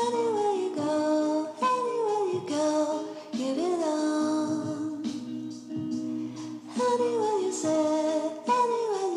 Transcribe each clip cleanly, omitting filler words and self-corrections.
Anywhere you go, you belong. Anywhere you say, anywhere.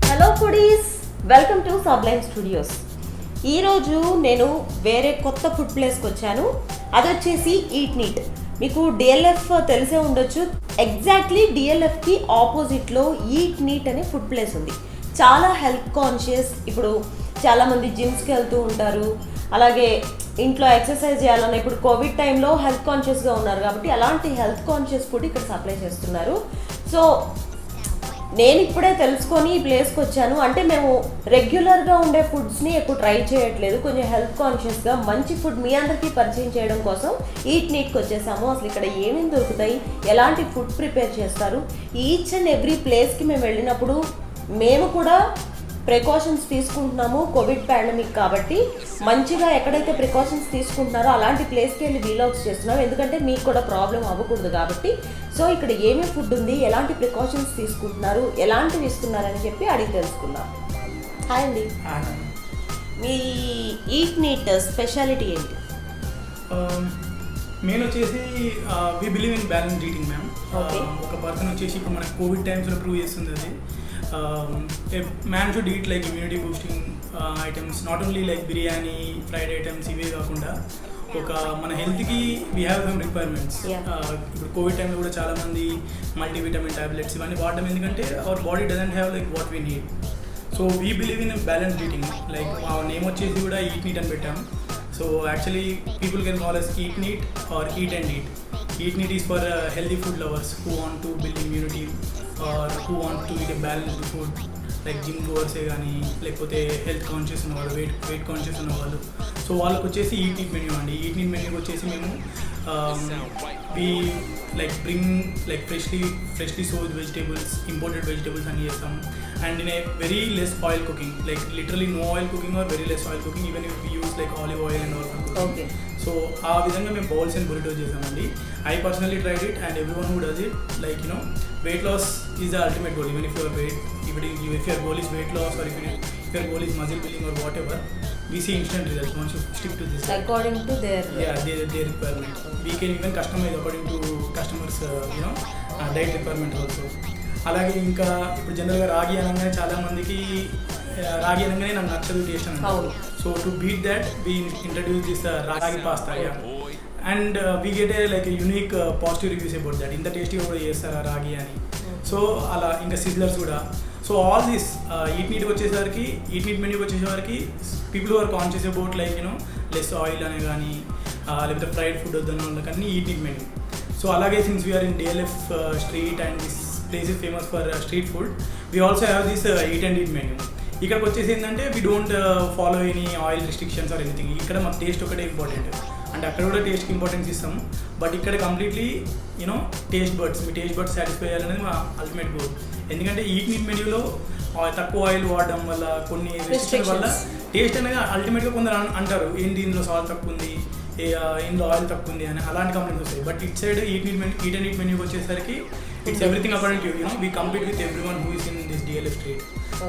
Hello foodies, welcome to Sublime studios. ఈరోజు నేను వేరే కొత్త food ప్లేస్కి వచ్చాను. అది వచ్చేసి ఈట్ నీట్. మీకు డిఎల్ఎఫ్ తెలిసే ఉండొచ్చు. ఎగ్జాక్ట్లీ డిఎల్ఎఫ్కి ఆపోజిట్లో ఈట్ నీట్ అనే ఫుడ్ ప్లేస్ ఉంది. చాలా హెల్త్ కాన్షియస్. ఇప్పుడు చాలామంది జిమ్స్కి వెళ్తూ ఉంటారు, అలాగే ఇంట్లో ఎక్సర్సైజ్ చేయాలన్న ఇప్పుడు కోవిడ్ టైంలో హెల్త్ కాన్షియస్గా ఉన్నారు కాబట్టి అలాంటి హెల్త్ కాన్షియస్ ఫుడ్ ఇక్కడ సప్లై చేస్తున్నారు. సో నేను ఇప్పుడే తెలుసుకొని ఈ ప్లేస్కి వచ్చాను. అంటే మేము రెగ్యులర్గా ఉండే ఫుడ్స్ని ఎక్కువ ట్రై చేయట్లేదు, కొంచెం హెల్త్ కాన్షియస్గా మంచి ఫుడ్ మీ అందరికీ పరిచయం చేయడం కోసం ఈట్ నీట్కి వచ్చేసాము. అసలు ఇక్కడ ఏమేమి దొరుకుతాయి, ఎలాంటి ఫుడ్ ప్రిపేర్ చేస్తారు, ఈచ్ అండ్ ఎవ్రీ ప్లేస్కి మేము వెళ్ళినప్పుడు మేము కూడా ప్రికాషన్స్ తీసుకుంటున్నాము. కోవిడ్ పాండమిక్ కాబట్టి మంచిగా ఎక్కడైతే ప్రికాషన్స్ తీసుకుంటున్నారో అలాంటి ప్లేస్కి వెళ్ళి వీలాగ్స్ చేస్తున్నాం, ఎందుకంటే మీకు కూడా ప్రాబ్లం అవ్వకూడదు కాబట్టి. సో ఇక్కడ ఏమేమి ఫుడ్ ఉంది, ఎలాంటి ప్రికాషన్స్ తీసుకుంటున్నారు, ఎలాంటివి ఇస్తున్నారని చెప్పి అడిగి తెలుసుకుందాం. హాయ్ అండి, మీ ఈట్ నీట్ స్పెషాలిటీ ఏంటి? మెయిన్ వచ్చేసి we believe in balance eating ma'am. ఒక పర్సన్ వచ్చేసి ఇప్పుడు మనకు కోవిడ్ టైమ్స్లో ప్రూవ్ చేస్తుంది అది. Man should eat like immunity boosting items, not only like biryani, fried items ఇవే కాకుండా ఒక మన హెల్త్కి వీ హ్యావ్ సమ్ రిక్వైర్మెంట్స్. ఇప్పుడు కోవిడ్ టైంలో కూడా చాలామంది మల్టీవిటమిన్ టాబ్లెట్స్ ఇవన్నీ వాడడం, ఎందుకంటే our body doesn't have like what we need. So we believe in balance eating. Like ఆ నేమ్ వచ్చేసి కూడా ఈట్ నీట్ అని పెట్టాం. So actually people can call us eat neat or eat and eat. Eat neat is for healthy food lovers who want to build immunity or who want to eat a balanced food, like gym గోవర్సే కానీ లేకపోతే health conscious ఉన్నవాళ్ళు, weight conscious ఉన్నవాళ్ళు. So వాళ్ళకి వచ్చేసి eat neat menu అండి. ఈట్ neat మెన్యూకి వచ్చేసి మేము we like bring like freshly sourced vegetables, imported vegetables అన్నీ చేస్తాం. And in a very less oil cooking, like literally no oil cooking or very less oil cooking, even if use like olive oil and all for cooking. So ఆ విధంగా మేము bowls and బురిటోస్ చేసామండి. I personally tried it and everyone who does it. Like weight loss is the ultimate goal. Even if your goal is weight loss, or if your goal is muscle building or whatever, we see instant results once you stick to this. According to their requirement. We can even customize according to customers diet requirement also. అలాగే ఇంకా ఇప్పుడు జనరల్గా రాగి అనగానే చాలా మందికి రాగి అనగానే నాకు నచ్చదు టేస్ట్ అని. So to beat that we introduce this ragi pasta. And we get a like unique positive reviews about that. ఇంత టేస్టీగా కూడా చేస్తారు రాగి అని. సో అలా ఇంకా సిజ్లర్స్ కూడా. సో ఆల్ దిస్ ఈట్ నీట్కి వచ్చేసరికి, ఈట్ నీట్ మెన్యూకి వచ్చేసరికి people who are conscious about like less oil అనే కానీ లేకపోతే ఫ్రైడ్ ఫుడ్ వద్దన్న వాళ్ళకన్నీ ఈట్ నీట్ మెన్యూ. సో అలాగే since we are in DLF street and this place is famous for street food, we also have this eat and eat menu. ఇక్కడికి వచ్చేసి ఏంటంటే we don't follow any oil restrictions or anything. ఇక్కడ మాకు taste ఒకటే important. అంటే అక్కడ కూడా టేస్ట్కి ఇంపార్టెన్స్ ఇస్తాము, బట్ ఇక్కడ కంప్లీట్లీ యూనో టేస్ట్ బర్డ్స్, మీ టేస్ట్ బర్డ్స్ సాటిస్ఫై చేయాలనేది మా అల్టిమేట్ గోల్. ఎందుకంటే ఈట్ నీట్ మెన్యూలో తక్కువ ఆయిల్ వాడడం వల్ల కొన్ని రెస్ట్రిక్షన్ వల్ల టేస్ట్ అనేది అల్టిమేట్గా కొందరు అంటారు ఏంటి ఇందులో సాల్ట్ తక్కువ ఉంది, ఇందులో ఆయిల్ తక్కువ ఉంది అని అలాంటి కంప్లైంట్స్ వస్తాయి. But it side eat and eat మెన్యూకి వచ్చేసరికి it's everything according to you know we complete with every one who is in this DLF street.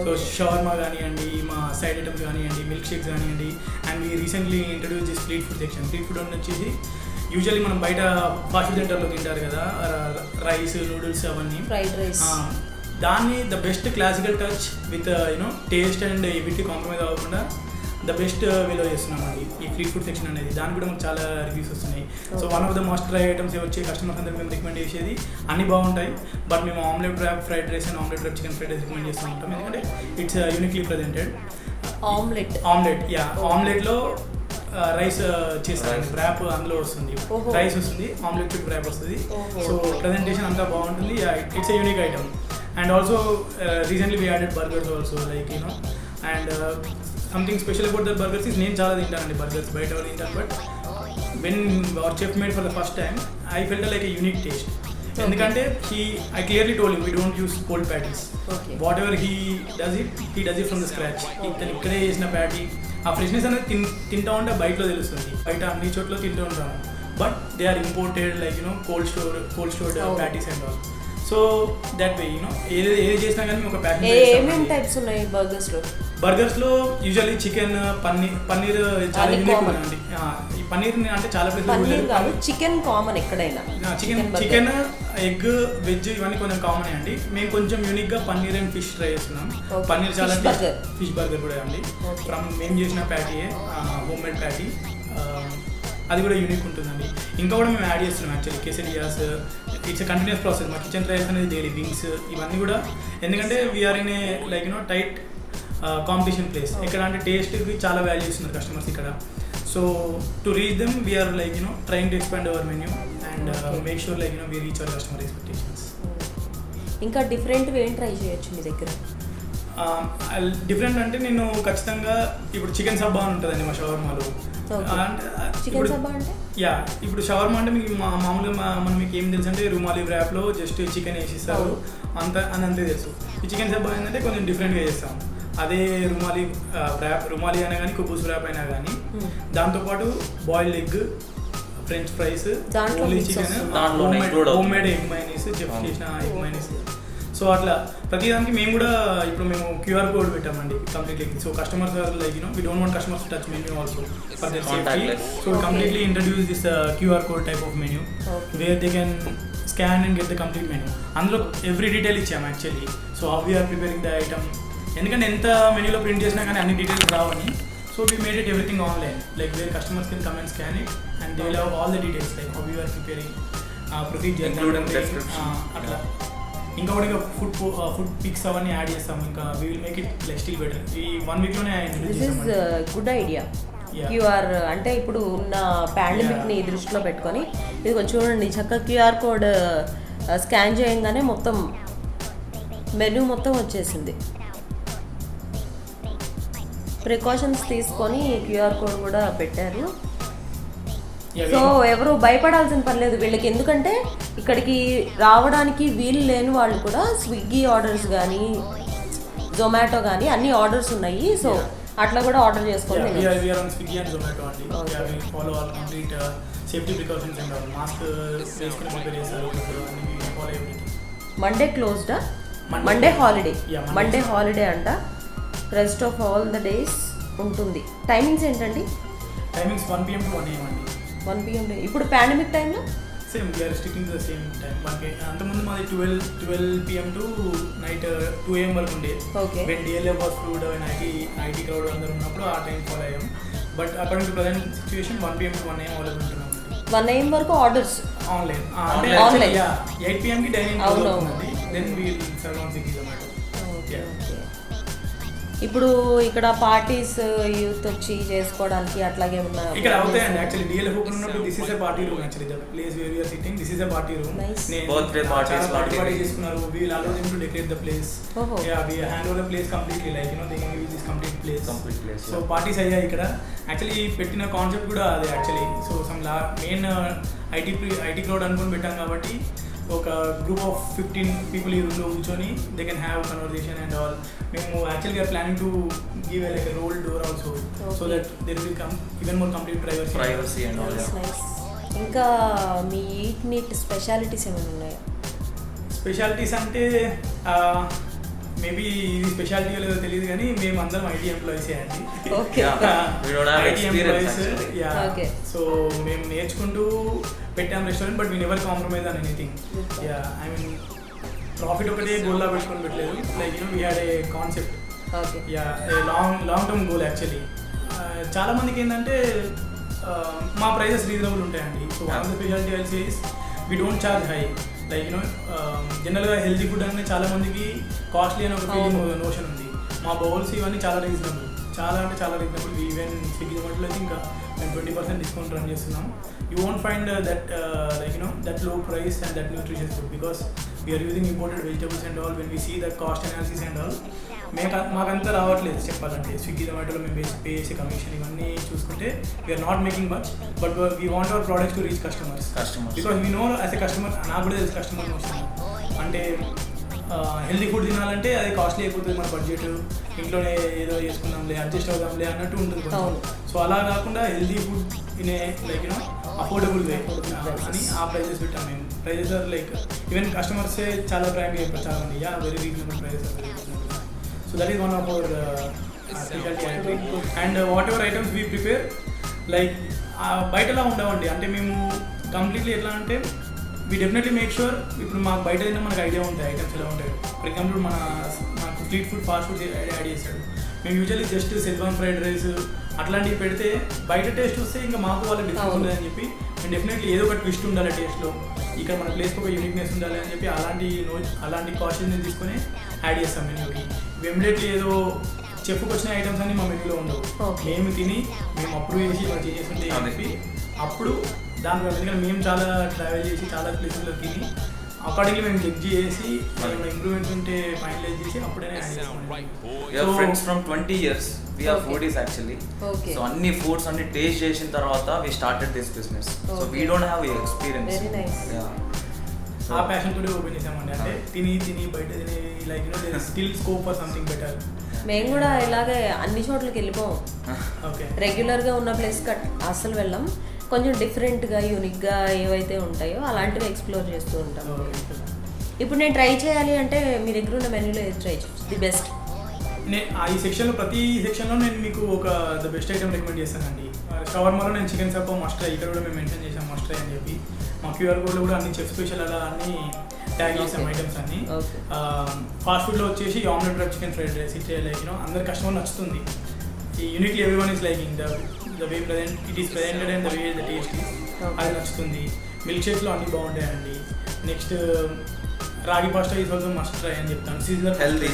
So shawarma కానివ్వండి, మా సైడ్ ఐటమ్స్ కానివ్వండి, మిల్క్ షేక్స్ కానివ్వండి, and we recently introduce this street food section. Street food వచ్చేసి usually మనం బయట fast food సెంటర్లో తింటారు కదా, రైస్, నూడిల్స్ అవన్నీ, ఫ్రైడ్ రైస్, దాన్ని the best classical touch with you know taste and వీటికి కాంప్రమైజ్ అవ్వకుండా ద బెస్ట్ వేలో చేస్తున్నాం అది ఈ స్ట్రీట్ ఫుడ్ సెక్షన్ అనేది. దానికి కూడా మనకు చాలా రివ్యూస్ వస్తున్నాయి. So one of the must try items వచ్చే కస్టమర్స్ అందరూ మేము రికమెండ్ చేసేది అన్నీ బాగుంటాయి, బట్ మేము omelette wrap fried rice and omelette wrap chicken fried rice recommend చేస్తూ ఉంటాం. ఎందుకంటే ఇట్స్ యూనిక్లీ ప్రజెంటెడ్. ఆమ్లెట్లో రైస్ చేస్తారండి, ర్యాప్ అందులో వస్తుంది, రైస్ వస్తుంది, ఆమ్లెట్ చుట్టూ ర్యాప్ వస్తుంది. సో ప్రజెంటేషన్ అంతా బాగుంటుంది. It's a unique item. And also recently we added burgers also, like you know. And something special about the burgers is నేను చాలా తింటానండి బర్గర్స్, బయట వాళ్ళు తింటాను, but when our chef made for the first time I felt like a unique taste. ఎందుకంటే I clearly told him we don't use cold patties. Whatever he does it from the scratch. ఇతను ఇక్కడే చేసిన patty, ఆ freshness అనేది తింటా ఉంటే బయటలో తెలుస్తుంది. బయట అన్ని చోట్ల తింటూ ఉంటాము, but they are imported like you know cold stored patties and all. So that way you know ఏది చేసినా కానీ ఒక ఏమేమి టైప్స్ ఉన్నాయి బర్గర్స్లో యూజువల్లీ చికెన్, పన్నీర్ చాలా యూనిక్ ఉందండి. ఈ పన్నీర్ అంటే చాలా ప్లేస్ చికెన్ కామన్ ఎక్కడైనా, చికెన్, ఎగ్, వెజ్ ఇవన్నీ కొంచెం కామన్ అండి. మేము కొంచెం యూనిక్గా పన్నీర్ అండ్ ఫిష్ ట్రై చేస్తున్నాం. పన్నీర్ చాలా ఫిష్ బర్గర్ కూడా అండి ఫ్రమ్ మేము చేసిన ప్యాటీయే, హోమ్ మేడ్ ప్యాటీ, అది కూడా యూనిక్ ఉంటుందండి. ఇంకా కూడా మేము యాడ్ చేస్తున్నాం actually quesadillas. It's a continuous process. మా కిచెన్ ట్రయల్స్ అనేది డైలీ, వింగ్స్ ఇవన్నీ కూడా. ఎందుకంటే we are in a like you know tight competition place. ఎక్కడ అంటే టేస్ట్కి చాలా వాల్యూ ఇస్తున్నారు కస్టమర్స్ ఇక్కడ. So to reach them we are like you know trying to expand our menu and make sure like you know we reach our customer expectations. ఇంకా డిఫరెంట్గా ఏం try చేయొచ్చు మీ దగ్గర? డిఫరెంట్ అంటే నేను ఖచ్చితంగా ఇప్పుడు చికెన్ సబ్బా అని ఉంటుందండి మా షవర్మాలో. యా, ఇప్పుడు షవర్మా అంటే మీకు మామూలుగా మనం మీకు ఏం తెలుసు అంటే రుమాలి ర్యాప్లో జస్ట్ చికెన్ వేసిస్తారు అంతే తెలుసు. ఈ చికెన్ సబ్బా ఏంటంటే కొంచెం డిఫరెంట్గా చేస్తాం. అదే రుమాలి అయినా కానీ, కుబూస్ ర్యాప్ అయినా కానీ, దాంతోపాటు boiled egg, French fries, only chicken, home made egg mayonnaise, chef చేసిన ఎగ్ మైనీస్. సో అట్లా ప్రతిదానికి మేము కూడా ఇప్పుడు మేము QR కోడ్ పెట్టామండి completely. So customers are like you know we don't want customers to touch menu also for their safety. So completely introduce this QR code type of menu where they can scan and get the complete menu. అందులో every detail ఇచ్చాము actually. So how we are preparing the item, ఎందుకంటే ఎంత మెన్యూలో print చేసినా కానీ అన్ని details రావని. So we made it everything online, like where customers can come and scan it and they will have all the details like how we are preparing procedure అట్లా. ఇంకా కూడా ఇంకా ఫుడ్ పిక్స్ అవన్నీ యాడ్ చేస్తాము. ఇంకా we will make it like still better. ఈ 1 వీక్లోనే good idea. QR అంటే ఇప్పుడు ఉన్న పాండమిక్ని దృష్టిలో పెట్టుకొని ఇది చూడండి, చక్కగా QR కోడ్ స్కాన్ చేయగానే మొత్తం మెనూ మొత్తం వచ్చేసింది. ప్రికాషన్స్ తీసుకొని QR కోడ్ కూడా పెట్టారు. సో ఎవరు భయపడాల్సిన పని లేదు వీళ్ళకి, ఎందుకంటే ఇక్కడికి రావడానికి వీలు లేని వాళ్ళు కూడా స్విగ్గీ ఆర్డర్స్ కానీ, జొమాటో కానీ అన్ని ఆర్డర్స్ ఉన్నాయి. సో అట్లా కూడా ఆర్డర్ చేసుకోండి. మండే క్లోజ్డా? మండే హాలిడే అంట. Rest of all the days ఉంటుంది. టైమింగ్స్ ఏంటండి? టైమింగ్స్ 1 PM to 1 AM అండి. 1 PM. ఇప్పుడు పాండమిక్ టైంలో same we are sticking the same time. మనకి అంతకుముందు మాది 12 PM to నైట్ 2 AM వరకు ఉండే. When DLF was flooded and IT crowd అందరూ ఉన్నప్పుడు ఆ టైం ఫాలో అయ్యాం. But according to present situation 1 PM to 1 AM available ఉంటున్నాం. 1 AM వరకు ఆర్డర్స్ ఆన్లైన్. 8 PM కి డైనింగ్ అవుతుంది. Then we'll serve on Swiggy, Zomato. ఇప్పుడు ఇక్కడ పార్టీస్ యూత్ వచ్చి చేసుకోవడానికి అట్లాగే ఉన్నాయి ఇక్కడ అవుతాయండి. యాక్చువల్లీ DLF ఓపెన్ ఉన్నప్పుడు this is a party room. Actually the place where we are sitting, this is a party room. Birthday party చేసుకున్నారు. We will allow them to decorate the place. Yeah, we hand over the place completely, like you know they can give complete place. So yeah. Parties అయ్యాయి ఇక్కడ. Actually పెట్టిన concept కూడా అదే actually. So main IT crowd అనుకుని పెట్టాం కాబట్టి ఒక group of 15 people ఈ రూమ్లో కూర్చొని they can have conversation and all. మేము యాక్చువల్గా planning to give like roll door also so that there will come even more complete privacy and all. Nice. ఇంకా మీ ఈట్ నీట్ స్పెషాలిటీస్ ఏమైనా ఉన్నాయా? Specialities అంటే మేబీ ఇది స్పెషాలిటీ లేదో తెలియదు కానీ మేము అందరం ఐటీ ఎంప్లాయీసే అండి. Okay. IT employees. Yeah. Okay. So మేము నేర్చుకుంటూ పెట్టాం restaurant, but we never compromise on anything. Yeah, I mean profit ఒకటే గోల్లా పెట్టుకొని పెట్టలేదు. Like we had a concept. Okay. Yeah, long term goal actually. చాలా మందికి ఏంటంటే మా ప్రైజెస్ రీజనబుల్ ఉంటాయండి. So one of the speciality I'll say is we don't charge high. Like జనరల్గా healthy food అనేది చాలా మందికి కాస్ట్లీ అని ఒక ఫీలింగ్ నోషన్ ఉంది. మా బౌల్స్ ఇవన్నీ చాలా రీజనబుల్, చాలా అంటే చాలా రీజనబుల్. ఈవెన్ స్విగ్గీ జొమాటోలో అయితే ఇంకా మేము 20% డిస్కౌంట్ రన్ చేస్తున్నాం. You won't find that like that low price and that nutritious food because we're using imported vegetables and all. When we see the cost analysis and all మాకంతా రావట్లేదు చెప్పాలంటే. Swiggy జొమాటోలో మేము pay చేసే commission ఇవన్నీ చూసుకుంటే we are not making much, but we want our products to reach customers because we know as a customer. నాకు కూడా తెలుసు కస్టమర్ వస్తుంది అంటే హెల్తీ ఫుడ్ తినాలంటే అది కాస్ట్లీ అయిపోతుంది, మన బడ్జెట్ ఇంట్లోనే ఏదో చేసుకుందాంలే అడ్జస్ట్ అవుదాంలే అన్నట్టు ఉంటుంది. సో అలా కాకుండా హెల్తీ ఫుడ్ తినే లైక్ అఫోర్డబుల్ వే అని ఆ ప్రైజెస్ పెట్టాం మేము. ప్రైజెస్ ఆర్ లైక్ ఈవెన్ కస్టమర్సే చాలా ప్రాంక్ అయిపోయి చాలా మంది yeah very reasonable prices are very reasonable. So that is one of our speciality. And whatever items we prepare like బయటలా ఉండవండి. అంటే మేము కంప్లీట్లీ ఎట్లా అంటే వీ డెఫినెట్లీ మేక్ షూర్ ఇప్పుడు మాకు బయట తిన్నా మనకు ఐడియా ఉంటాయి ఐటమ్స్ ఎలా ఉంటాయి. ఫర్ ఎగ్జాంపుల్ మాకు street food fast food add చేశాడు. మేము usually just Schezwan fried rice అట్లాంటివి పెడితే బయట టేస్ట్ వస్తే ఇంకా మాకు వాళ్ళ డిఫరెన్స్ ఉందని చెప్పి మేము డెఫినెట్లీ ఏదో ఒక ట్విస్ట్ ఉండాలి టేస్ట్లో, ఇక్కడ మన ప్లేస్కి ఒక యూనిక్నెస్ ఉండాలి అని చెప్పి అలాంటి కాషన్ని తీసుకొని యాడ్ చేస్తాం మెన్యూకి. ఇమీడియట్లీ ఏదో చెప్పుకు వచ్చిన ఐటమ్స్ అన్ని మా మెన్యూలో ఉండవు. మేము తిని మేము అప్రూవ్ చేసి మనం చేసేస్తుంటే చెప్పి అప్పుడు దాని ఎందుకంటే మేము చాలా ట్రావెల్ చేసి చాలా ప్లేసెస్లో తిని అకార్డింగ్లీ మేము చెక్ చేసి ఏమైనా ఇంప్రూవ్మెంట్స్ ఉంటే ఫైనలైజ్ చేసి అప్పుడే యాడ్ చేస్తాం. We are friends from 20 years. We are foodies actually. Okay. So అన్ని ఫుడ్స్ అన్ని టేస్ట్ చేసిన తర్వాత we started this business. So we don't have experience. Very nice. Yeah. ఆ ప్యాషన్ తోటి ఓపెన్ చేసామండి. అంటే తిని బయట తిని like there is still scope for something better. మేము కూడా ఇలాగే అన్ని చోట్లకి వెళ్ళిపోం. ఓకే. రెగ్యులర్గా ఉన్న ప్లేస్కి అస్సలు వెళ్ళాం. కొంచెం డిఫరెంట్గా యూనిక్గా ఏవైతే ఉంటాయో అలాంటివి ఎక్స్ప్లోర్ చేస్తూ ఉంటాం. ఇప్పుడు నేను ట్రై చేయాలి అంటే మీ దగ్గర ఉన్న మెనూలో ఏది ట్రై చేయొచ్చు ది బెస్ట్? ఈ సెక్షన్లో ప్రతి సెక్షన్లో నేను మీకు ఒక ద బెస్ట్ ఐటమ్ రికమెండ్ చేస్తానండి. షవర్మాలో నేను చికెన్ సప్ప మస్ట్ ట్రై, ఇక్కడ కూడా మేము మెన్షన్ చేసాం మస్ట్ ట్రై అని చెప్పి. మా క్యూఆర్ కోడ్లో కూడా అన్ని చెఫ్ స్పెషల్ అలా అన్ని ట్యాగ్ చేసాం ఐటమ్స్ అన్ని. ఫాస్ట్ ఫుడ్లో వచ్చేసి omelette dry chicken fried rice ఇట్లా లైక్ అందరి కస్టమర్ నచ్చుతుంది. ఈ uniquely every one is liking the way it is presented and the way the taste is అది నచ్చుతుంది. మిల్క్ షేక్స్లో అన్నీ బాగుంటాయండి. నెక్స్ట్ రాగి pasta is also must try అని చెప్తాను. సీజనర్ హెల్దీ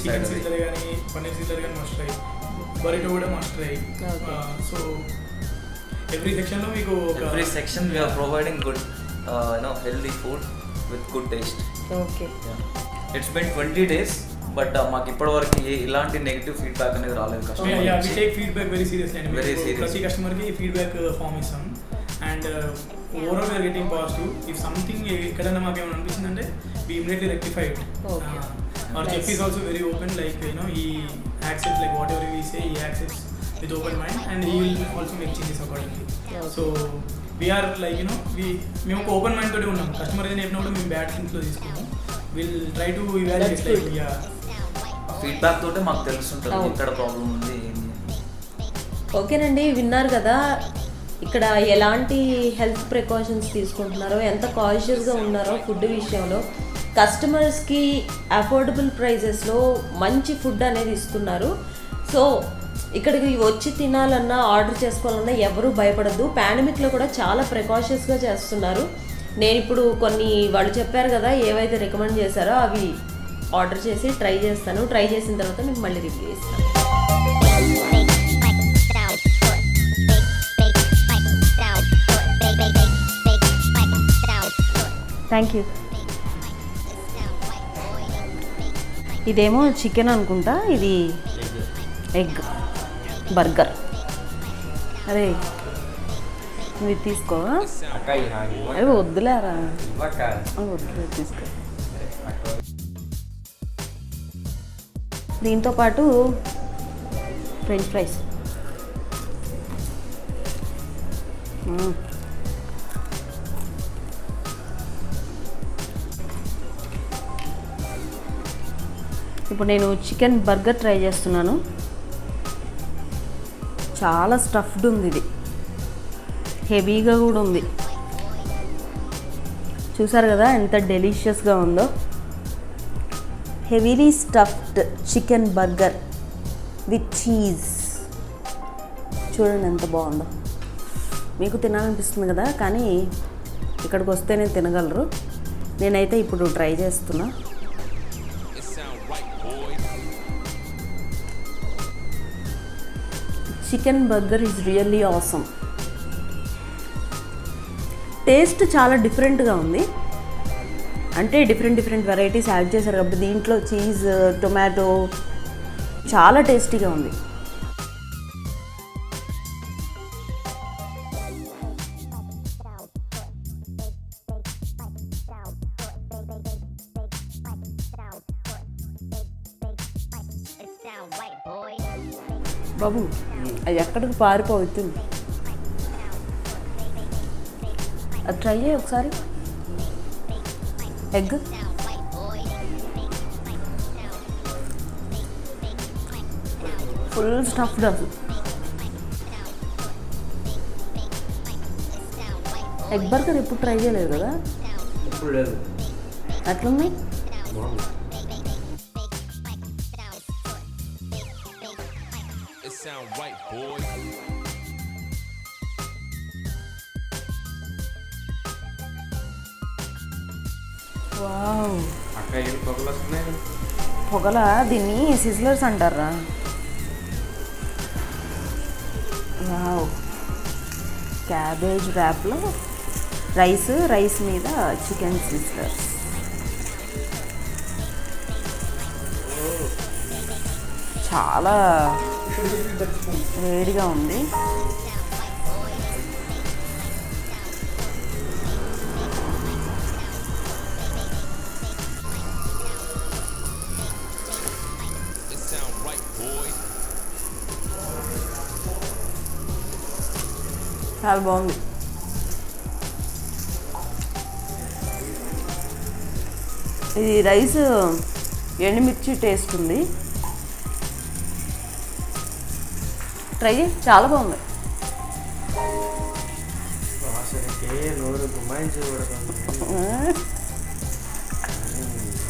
చికెన్ సీజర్ కానీ పన్నీర్ సీజర్ కానీ మస్ట్ ట్రై. బరిటో కూడా మస్ట్ ట్రై. సో ఎవ్రీ సెక్షన్లో మీకు every section we are providing good healthy food with good taste. Okay. It's been 20 days but మాకు ఇప్పటివరకు ఇలాంటి నెగిటివ్ ఫీడ్బ్యాక్ అనేది రాలేదు customer. We take feedback very seriously అండి. Very serious. ప్రతి కస్టమర్కి ఫీడ్బ్యాక్ ఫామ్ ఇస్తాం and overall we're getting positive. If something ఎక్కడైనా మాకు ఏమైనా అనిపిస్తుందంటే we immediately rectify it. Our chef is also very open like he accept like whatever we say he accepts with open mind and he will also make changes accordingly. So we are like మేము ఒక open mind తోటి ఉన్నాం. Customer ఏదైనా చెప్పినప్పుడు మేము bad థింగ్స్లో తీసుకుంటాం. Will try to evaluate like feedback తోటే మాకు తెలుస్తుంటుంది ఇక్కడ ప్రాబ్లం ఉంది. ఓకేనండి, విన్నారు కదా ఇక్కడ ఎలాంటి హెల్త్ ప్రికాషన్స్ తీసుకుంటున్నారో, ఎంత కాన్షియస్గా ఉన్నారో ఫుడ్ విషయంలో. కస్టమర్స్కి అఫోర్డబుల్ ప్రైజెస్లో మంచి ఫుడ్ అనేది ఇస్తున్నారు. సో ఇక్కడికి వచ్చి తినాలన్నా ఆర్డర్ చేసుకోవాలన్నా ఎవరూ భయపడద్దు. పాండమిక్లో కూడా చాలా ప్రికాషన్స్గా చేస్తున్నారు. నేను ఇప్పుడు కొన్ని వాళ్ళు చెప్పారు కదా ఏవైతే రికమెండ్ చేశారో అవి ఆర్డర్ చేసి ట్రై చేస్తాను. ట్రై చేసిన తర్వాత మీకు మళ్ళీ రివ్యూ ఇస్తాను. Thank you. ఇదేమో చికెన్ అనుకుంటా, ఇది ఎగ్ బర్గర్. అరే ఇది తీసుకో. అవి వద్దులేరా, వద్దులే తీసుకో. దీంతో పాటు ఫ్రెంచ్ ఫ్రైస్. ఇప్పుడు నేను చికెన్ బర్గర్ ట్రై చేస్తున్నాను. చాలా స్టఫ్డ్ ఉంది, ఇది హెవీగా కూడా ఉంది. చూసారు కదా ఎంత డెలిషియస్గా ఉందో. Heavily stuffed chicken burger with cheese. చూడండి ఎంత బాగుందో. మీకు తినాలనిపిస్తుంది కదా, కానీ ఇక్కడికి వస్తేనే తినగలరు. నేనైతే ఇప్పుడు ట్రై చేస్తున్నా. Chicken burger is really awesome. Taste చాలా డిఫరెంట్గా ఉంది. అంటే డిఫరెంట్ వెరైటీస్ యాడ్ చేశారు కాబట్టి దీంట్లో చీజ్, టొమాటో చాలా టేస్టీగా ఉంది. బాబు అది ఎక్కడికి పారిపోతుంది, అది ట్రై చేయి ఒకసారి. ఎగ్ ఫుల్ స్టఫ్డ్ అసలు. ఎగ్ బర్గర్ ఎప్పుడు ట్రై చేయలేదు కదా. ఎప్పుడు లేదు. ఎట్లుంది? వావ్, అక్క ఏం పొగలు వస్తున్నాయి. పొగల దీన్ని సిజ్లర్స్ అంటారా. వావ్, క్యాబేజ్ ర్యాప్లో రైస్ మీద చికెన్ సిజ్లర్స్. చాలా వేడిగా ఉంది. చాలా బాగుంది. ఇది రైస్ ఎండుమిర్చి టేస్ట్ ఉంది. ట్రై చేయి, చాలా బాగుంది. నోరు గుమాయించకూడదు.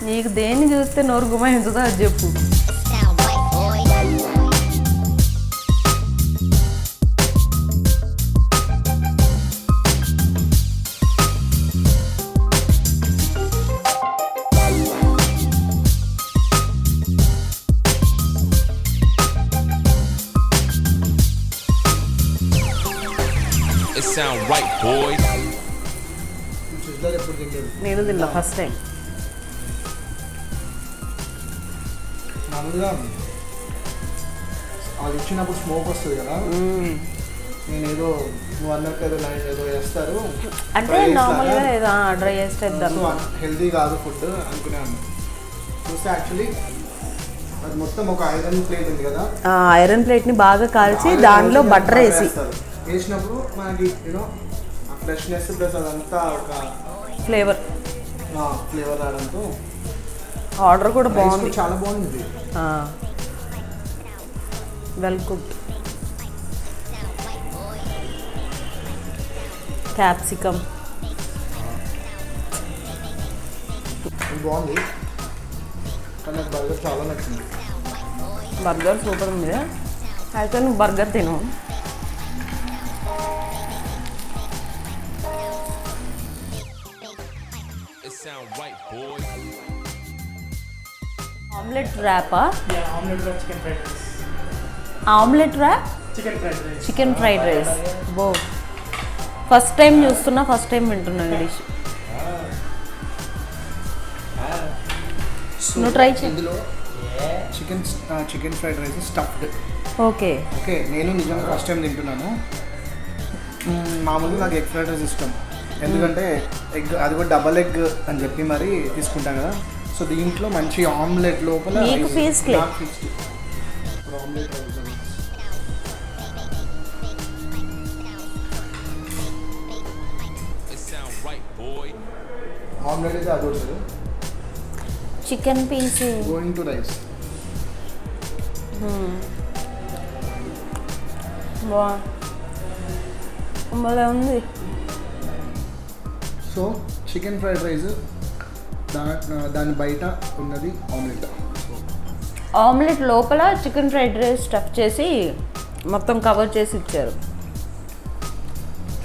నీకు దేన్ని చూస్తే నోరు గుమాయించుదో అది చెప్పు. Sound right, boy. నేను తిన్నా ఫస్ట్ టైం. మామూలుగా అది ఇచ్చినప్పుడు స్మోక్ వస్తుంది కదా. నేను ఏదో నువ్వు అన్నట్టు ఏదో లైన్ ఏదో వేస్తారు అంటే నార్మల్గా ఏదో డ్రై చేస్తే హెల్దీ కాదు ఫుడ్ అనుకునేవాడిని. చూస్తే యాక్చువల్లీ అది మొత్తం ఒక ఐరన్ ప్లేట్ ఉంది కదా. ఐరన్ ప్లేట్ని బాగా కాల్చి దానిలో బటర్ వేసినప్పుడు మనకి యూనో ఆ ఫ్రెష్నెస్ ప్లస్ అదంతా ఒక ఫ్లేవర్ రావడంతో ఆర్డర్ కూడా బాగుంది. చాలా బాగుంది. Well cooked. క్యాప్సికమ్ బాగుంది. కానీ నాకు బర్గర్ చాలా నచ్చింది. బర్గర్ సూపర్ ఉంది. అయితే నువ్వు బర్గర్ తిను. ఆమ్లెట్ ర్యాపా? Omelette wrap chicken fried rice. Omelette wrap chicken fried rice. బో ఫస్ట్ టైం చూస్తున్నా, ఫస్ట్ టైం వింటున్నా ఈ డిష్. నువ్వు ట్రై చేయి. ఇందులో chicken fried rice stuffed. Okay. Okay, నేను నిజంగా ఫస్ట్ టైం తింటున్నాను. మామూలుగా నాకు ఎగ్ ఫ్రైడ్ రైస్ ఇష్టం, ఎందుకంటే ఎగ్ అది కూడా డబల్ ఎగ్ అని చెప్పి మరి తీసుకుంటాం కదా. సో దీంట్లో మంచి ఆమ్లెట్ లోపల మీకు feast లే. ఆమ్లెట్ ఆమ్లెట్ అయితే అది వస్తుంది. Chicken piece going to rice. భలే ఉంది. సో చికెన్ ఫ్రైడ్ రైస్ దాని బయట ఉన్నది ఆమ్లెట్. ఆమ్లెట్ లోపల చికెన్ ఫ్రైడ్ రైస్ స్టఫ్ చేసి మొత్తం కవర్ చేసి ఇచ్చారు.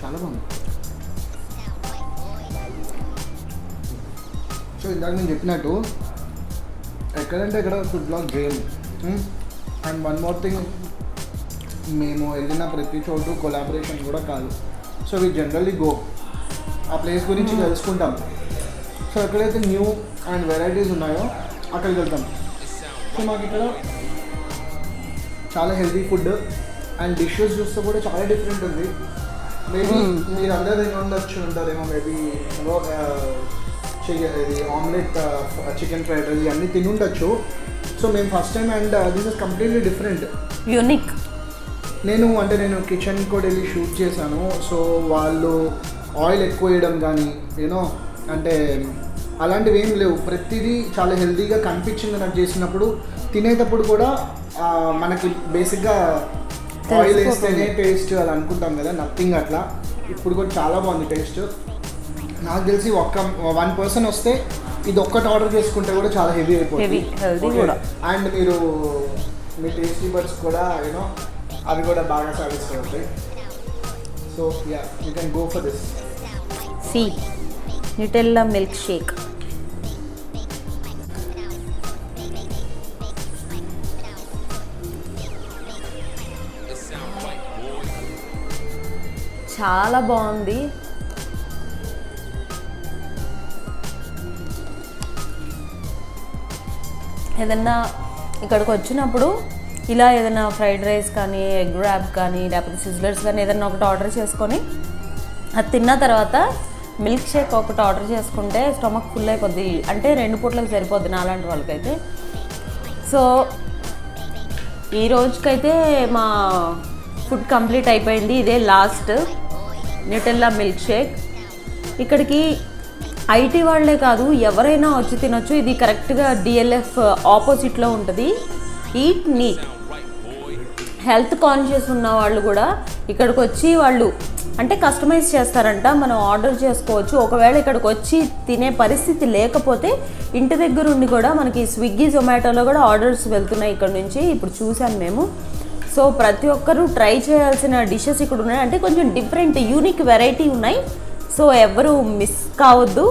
చాలా బాగుంది. సో ఇందాక నేను చెప్పినట్టు ఎక్కడంటే ఎక్కడ ఫుడ్ బ్లాగ్ చేయాలి. అండ్ వన్ మోర్ థింగ్, మేము వెళ్ళిన ప్రతి చోటు కొలాబరేషన్ కూడా కాదు. సో వి జనరల్లీ గో ఆ ప్లేస్ గురించి తెలుసుకుంటాం. సో ఎక్కడైతే న్యూ అండ్ వెరైటీస్ ఉన్నాయో అక్కడికి వెళ్తాం. సో మాకు ఇక్కడ చాలా హెల్తీ ఫుడ్ అండ్ డిషెస్ చూస్తే కూడా చాలా డిఫరెంట్ ఉంది. మేబీ మీరు అందరూ ఉండొచ్చు ఉంటారేమో, మేబీ ఇది ఆమ్లెట్ చికెన్ ఫ్రైడ్ రైస్ ఇవన్నీ తిని ఉండొచ్చు. సో మేము first time and this is completely different, unique. నేను కిచెన్ కూడా వెళ్ళి షూట్ చేశాను. సో వాళ్ళు ఆయిల్ ఎక్కువ వేయడం కానీ యూనో అంటే అలాంటివి ఏం లేవు. ప్రతిదీ చాలా హెల్తీగా కనిపించింది నాకు చేసినప్పుడు. తినేటప్పుడు కూడా మనకి బేసిక్గా ఆయిల్ వేస్తేనే టేస్ట్ అది అనుకుంటాం కదా, నథింగ్ అట్లా. ఇప్పుడు కూడా చాలా బాగుంది టేస్ట్. నాకు తెలిసి వన్ పర్సన్ వస్తే ఇది ఒక్కటి ఆర్డర్ చేసుకుంటే కూడా చాలా హెవీ అయిపోతుంది. అండ్ మీరు మీ టేస్టీ బర్డ్స్ కూడా యూనో అవి కూడా బాగా సాటిస్ఫై అవుతాయి. So yeah, you can go for this. See Nutella milk shake. చాలా బాగుంది. ఏదన్నా ఇక్కడికి వచ్చినప్పుడు ఇలా ఏదైనా ఫ్రైడ్ రైస్ కానీ ఎగ్ ర్యాప్ కానీ లేకపోతే సిజ్లర్స్ కానీ ఏదైనా ఒకటి ఆర్డర్ చేసుకొని అది తిన్న తర్వాత మిల్క్ షేక్ ఒకటి ఆర్డర్ చేసుకుంటే స్టమక్ ఫుల్ అయిపోద్ది. అంటే 2 పూట్లకు సరిపోద్ది నాలాంటి వాళ్ళకైతే. సో ఈ రోజుకైతే మా ఫుడ్ కంప్లీట్ అయిపోయింది. ఇదే లాస్ట్ న్యూటెల్లా మిల్క్ షేక్. ఇక్కడికి ఐటీ వాళ్ళే కాదు ఎవరైనా వచ్చి తినొచ్చు. ఇది కరెక్ట్గా డిఎల్ఎఫ్ ఆపోజిట్లో ఉంటుంది. Eat neat. హెల్త్ కాన్షియస్ ఉన్న వాళ్ళు కూడా ఇక్కడికి వచ్చి వాళ్ళు అంటే కస్టమైజ్ చేస్తారంట, మనం ఆర్డర్ చేసుకోవచ్చు. ఒకవేళ ఇక్కడికి వచ్చి తినే పరిస్థితి లేకపోతే ఇంటి దగ్గర ఉండి కూడా మనకి స్విగ్గీ జొమాటోలో కూడా ఆర్డర్స్ వెళ్తున్నాయి ఇక్కడ నుంచి. ఇప్పుడు చూసాను మేము. సో ప్రతి ఒక్కరూ ట్రై చేయాల్సిన డిషెస్ ఇక్కడ ఉన్నాయి. అంటే కొంచెం డిఫరెంట్ యూనిక్ వెరైటీ ఉన్నాయి. సో ఎవరు మిస్ కావద్దు,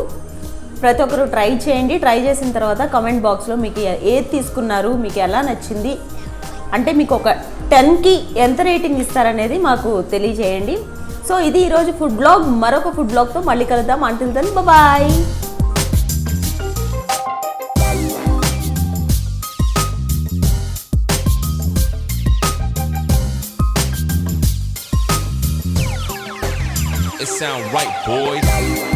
ప్రతి ఒక్కరు ట్రై చేయండి. ట్రై చేసిన తర్వాత కమెంట్ బాక్స్లో మీకు ఏది తీసుకున్నారు, మీకు ఎలా నచ్చింది, అంటే మీకు ఒక 10కి ఎంత రేటింగ్ ఇస్తారనేది మాకు తెలియజేయండి. సో ఇది ఈరోజు ఫుడ్ బ్లాగ్. మరొక ఫుడ్ బ్లాగ్తో మళ్ళీ కలుద్దాం. Until then bye. It sound right, boys.